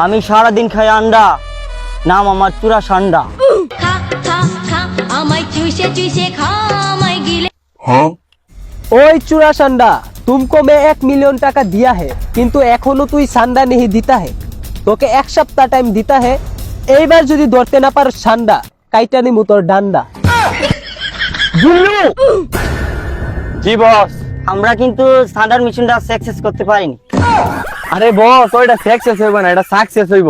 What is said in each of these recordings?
আমি সারাদিন খাই আন্ডা, নাম আমার চূড়া সান্ডা। খা খা খা আমায় চুষে চুষে খা আমায় গিলে। ওই चूड़ा संडा, तुमको मैं 1 मिलियन টাকা दिया है, কিন্তু এখনো তুই সান্ডা नहीं দিতা है। তোকে 1 সপ্তাহ টাইম দিতা है। এইবার যদি ধরতে না পারো সান্ডা, কাইটা নিমু তোর ডান্ডা। জিল্লু, জি বস। আমরা কিন্তু সান্ডার মিশনটা সাকসেস করতে পারিনি। আরে বস, ওইটা সাকসেস হইব না, এটা সাকসেস হইব।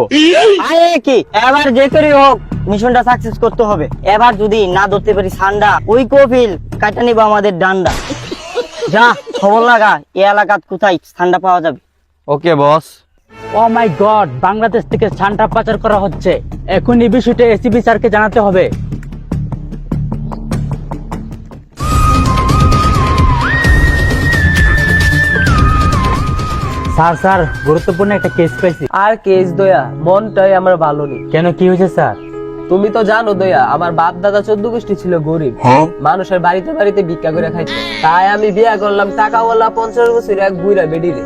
আরে কি, এবার যে করে হোক মিশনটা সাকসেস করতে হবে। এবার যদি না ধরতে পারি সান্ডা, ওই কফিল কাটা নিব আমাদের ডান্ডা। যা খবর লাগা, এই এলাকাত কোথায় সান্ডা পাওয়া যাবে। ওকে বস। ও মাই গড, বাংলাদেশ থেকে সান্ডা পাচার করা হচ্ছে। এখন এই বিষয়টা এসিপি স্যারকে জানাতে হবে। স্যার স্যার, গুরুত্বপূর্ণ একটা কেস পাইছি। আর কেস দয়া, মনটাই আমার ভালো নেই। কেন, কি হয়েছে স্যার? তুমি তো জানো দয়া, আমার বাপ দাদা 14 গোষ্ঠী ছিল গরিব, মানুষের বাড়িতে বাড়িতে ভিক্ষা করে খাইতো। তাই আমি বিয়া করলাম টাকাওয়ালা 50 বছরের এক বুইরা বেডিরে।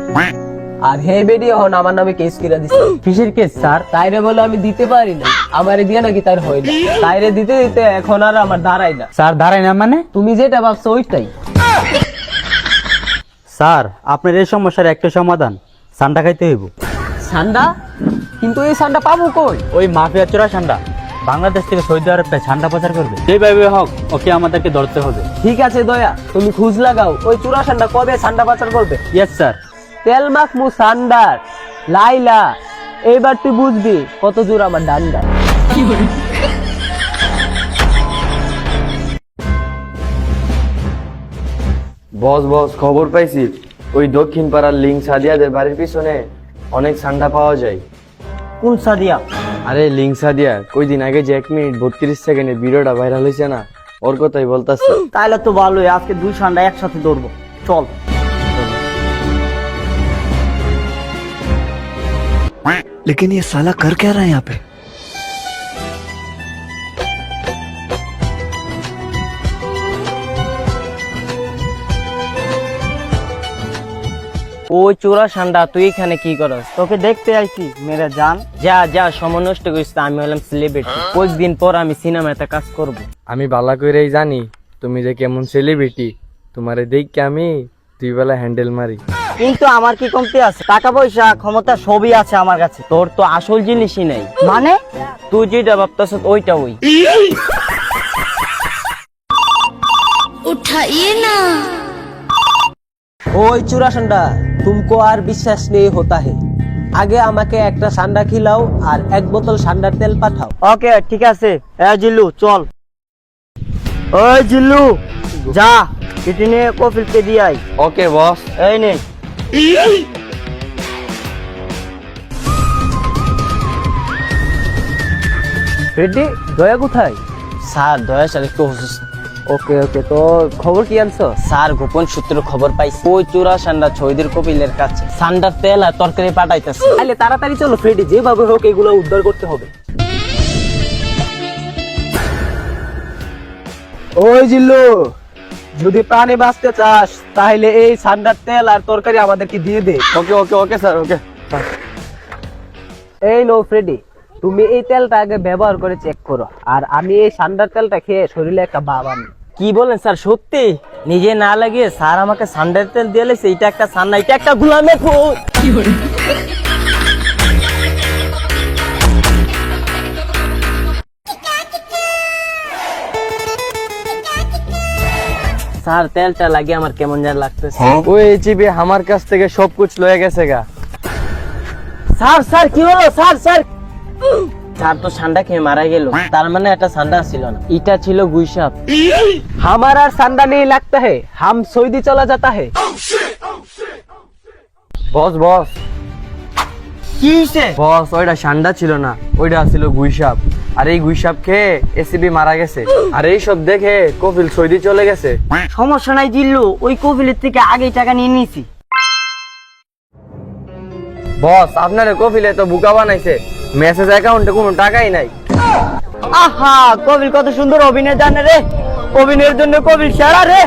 আর হে বেডি এখন আমার নামে কেস কিরা দিছে। কিসের কেস স্যার? তাইরে বলে আমি দিতে পারি না, আমারে দিয়ে নাকি তার হয় না। তাইরে দিতে দিতে এখন আর আমার দাঁড়াই না। স্যার দাঁড়ায় না মানে? তুমি যেটা ভাবছো ওইটাই। স্যার, আপনার এই সমস্যার একটা সমাধান, সান্ডা খাইতে হইব। সান্ডা? কিন্তু এই সান্ডা পাবো কই? ওই মাফিয়া চোরা সান্ডা বাংলাদেশ থেকে সৌদি আরবে সান্ডা পাচার করবে। যেভাবে হোক ওকে আমাদেরকে ধরতে হবে। ঠিক আছে দয়া, তুমি খুঁজ লাগাও, ওই চূড়া সান্ডা কবে সান্ডা পাচার করবে। Yes sir. তেল মাখমু সান্ডার লাইলা, এইবার তুই বুঝবি কত জোর আমার ডান্ডা। বস বস, খবর পাইছি ওই দক্ষিণ পাড়ার লিঙ্ক সাদিয়াদের বাড়ির পিছনে অনেক সান্ডা পাওয়া যায়। কোন সাদিয়া? আরে লিঙ্ক সাদিয়া কয়দিন আগে যে 1 মিনিট 32 সেকেন্ডে ভিডিওটা ভাইরাল হয়েছে না, ওর কথাই বলতাছে। তাহলে তো ভালোই, আজকে 2 সান্ডা একসাথে ধরবো। চল। लेकिन ये साला कर क्या रहा है यहाँ पे? ওই চোরা সান্ডা, তুই এখানে কি করস? তোকে দেখতে আইছি মেরে জান। যা যা, সময় নষ্ট করিস না, আমি হলাম সেলিব্রিটি। কয়েকদিন পর আমি সিনেমাতে কাজ করব। আমি ভালো করেই জানি তুমি যে কেমন সেলিব্রিটি, তোমারে দেখকে আমি 2 বেলা হ্যান্ডেল মারি। কিন্তু আমার কি কমতি আছে? টাকা পয়সা ক্ষমতা সবই আছে আমার কাছে। তোর তো আসল জিনিসই নেই। মানে তুই যেটা ভাবতেছ ওইটা ওই। উঠাইয়ে না। ওই চূড়া সান্ডা, তুমকো আর বিশ্বাস নেই होता है। আগে আমাকে একটা সান্ডা খিলাও আর 1 বোতল সান্ডার তেল পাঠাও। ওকে ঠিক আছে। জিল্লু চল। ওই জিল্লু, যা চিঠি নিয়ে কফিলকে দিয়ে আই। ওকে বস। এই নে। রেডি, দয়া কোথায়? স্যার দয়া স্যার একটু অসুস্থ। ওকে ওকে, তো খবর কি আনছো? স্যার গোপন সূত্রে খবর পাইছি ওই চোরা সান্ডা ছয়দের কপিলের কাছে সান্ডার তেল আর তরকারি পাঠাইতেছে। তাহলে তাড়াতাড়ি চলো ফ্রেডি, যেভাবে হোক এগুলো উদ্ধার করতে হবে। ওই জিল্লু, যদি প্রাণে বাঁচতে চাস তাহলে এই সান্ডার তেল আর তরকারি আমাদেরকে দিয়ে দে। ওকে ওকে ওকে স্যার, ওকে। এই নো ফ্রেডি, তুমি এই তেলটা আগে ব্যবহার করে চেক করো, আর আমি এই সান্ডার তেলটা খেয়ে শরীরে একটা ভাব আনি। কি বলেন স্যার? সত্যি? নিজে না লাগিয়ে স্যার আমাকে সান্ডার তেল দিয়ে লেছে। এটা একটা সান্ডা, এটা একটা গুলামে খুন। স্যার তেলটা লাগিয়ে আমার কেমন যেন লাগতেছে। ওই চিবি আমার কাছ থেকে সবকিছ লয়ে গেছে গা। স্যার স্যার কি হলো? স্যার স্যার স্যার তো সান্ডা খেয়ে মারা গেল। তার মানে একটা সান্ডা ছিল না, এটা ছিল গুইসাপ। हमारा আর সান্ডা नहीं लगता है, हम सऊदी चला जाता है। বস বস কি হইছে? বস, ওইটা সান্ডা ছিল না, ওইটা ছিল গুইসাপ। আর এই গুইসাপ খেয়ে এসিবি মারা গেছে। আর এই সব দেখে কপিল সৌদি চলে গেছে। সমস্যা নাই জিল্লু, ওই কপিলের থেকে আগেই টাকা নিয়ে নিয়েছি। বস, আপনারে কপিলে তো বুকা বানাইছে, মেসেজ অ্যাকাউন্টে কোনো টাকাই নাই। আহা, কপিল কত সুন্দর অভিনয় জানে রে। অভিনয়ের জন্য কপিল সেরা রে।